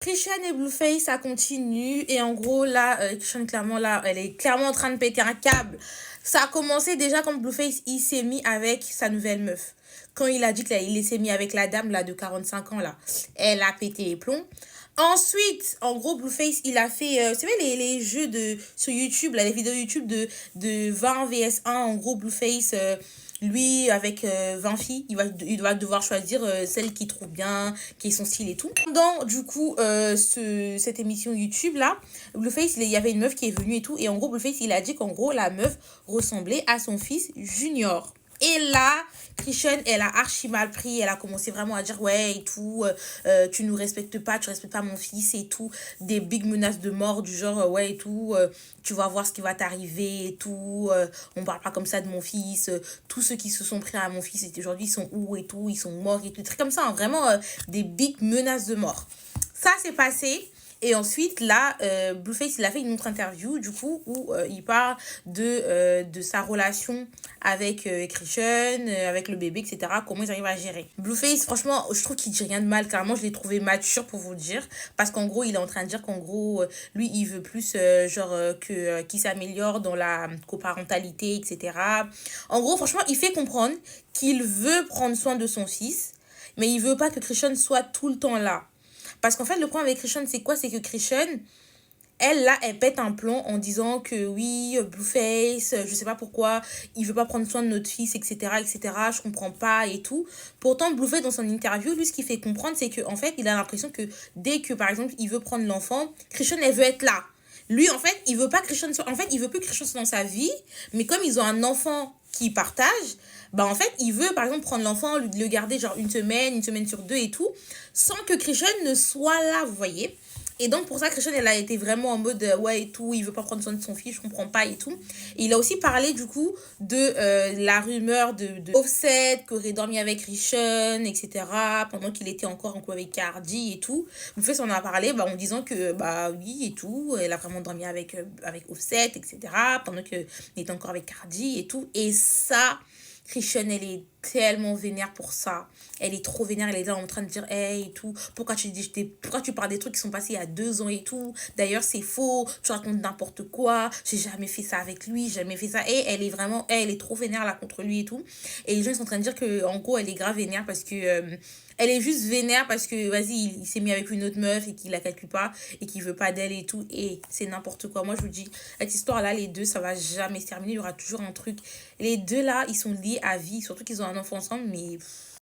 Christian et Blueface, ça continue. Et en gros, là, Christian, clairement, là, elle est clairement en train de péter un câble. Ça a commencé déjà quand Blueface, il s'est mis avec sa nouvelle meuf. Quand il a dit qu'il s'est mis avec la dame, là, de 45 ans, là. Elle a pété les plombs. Ensuite, en gros, Blueface, il a fait, c'est vrai, les jeux sur YouTube, là, les vidéos YouTube de 20 vs 1. En gros, Blueface, lui, avec 20 filles, il va devoir choisir celle qu'il trouve bien, qui est son style et tout. Dans, du coup, cette émission YouTube-là, Blueface, il y avait une meuf qui est venue et tout. Et en gros, Blueface, il a dit qu'en gros, la meuf ressemblait à son fils Junior. Et là, Christian, elle a archi mal pris. Elle a commencé vraiment à dire ouais et tout. Tu nous respectes pas, tu respectes pas mon fils et tout. Des big menaces de mort du genre ouais et tout. Tu vas voir ce qui va t'arriver et tout. On parle pas comme ça de mon fils. Tous ceux qui se sont pris à mon fils aujourd'hui sont où et tout. Ils sont morts et tout. Des trucs comme ça. Hein, vraiment des big menaces de mort. Ça s'est passé. Et ensuite, là, Blueface, il a fait une autre interview, du coup, où il parle de sa relation avec Christian, avec le bébé, etc. Comment ils arrivent à gérer. Blueface, franchement, je trouve qu'il dit rien de mal. Clairement, je l'ai trouvé mature, pour vous dire. Parce qu'en gros, il est en train de dire qu'en gros, lui, il veut plus, qu'il s'améliore dans la coparentalité, etc. En gros, franchement, il fait comprendre qu'il veut prendre soin de son fils, mais il veut pas que Christian soit tout le temps là. Parce qu'en fait, le problème avec Christian, c'est quoi? C'est que Christian, elle, là, elle pète un plomb en disant que oui, Blueface, je sais pas pourquoi, il veut pas prendre soin de notre fils, etc., etc., je comprends pas et tout. Pourtant, Blueface, dans son interview, lui, ce qu'il fait comprendre, c'est qu'en fait, il a l'impression que dès que, par exemple, il veut prendre l'enfant, Christian, elle veut être là. Lui, en fait, il veut pas que Christian soit... En fait, il veut plus que Christian soit dans sa vie, mais comme ils ont un enfant qui partage, bah en fait, il veut, par exemple, prendre l'enfant, le garder genre une semaine sur deux et tout, sans que Christian ne soit là, vous voyez. Et donc, pour ça, Christian, elle a été vraiment en mode, ouais, et tout, il veut pas prendre soin de son fils, je comprends pas et tout. Et il a aussi parlé, du coup, de la rumeur de Offset, qui aurait dormi avec Christian, etc., pendant qu'il était encore en couple avec Cardi et tout. En fait, on en a parlé, bah, en disant que, bah, oui, et tout, elle a vraiment dormi avec Offset, etc., pendant qu'il était encore avec Cardi et tout. Et ça, Christian, elle est tellement vénère pour ça. Elle est trop vénère, elle est là en train de dire hey et tout. Pourquoi tu parles des trucs qui sont passés il y a 2 ans et tout. D'ailleurs, c'est faux, tu racontes n'importe quoi. J'ai jamais fait ça avec lui, jamais fait ça. Et elle est vraiment, elle est trop vénère là contre lui et tout. Et les gens ils sont en train de dire que en gros, elle est grave vénère parce que elle est juste vénère parce que vas-y, il s'est mis avec une autre meuf et qu'il la calcule pas et qu'il veut pas d'elle et tout. Et c'est n'importe quoi. Moi, je vous dis, cette histoire-là, les deux, ça va jamais se terminer. Il y aura toujours un truc. Les deux là, ils sont liés à vie. Surtout qu'ils ont un enfant ensemble, mais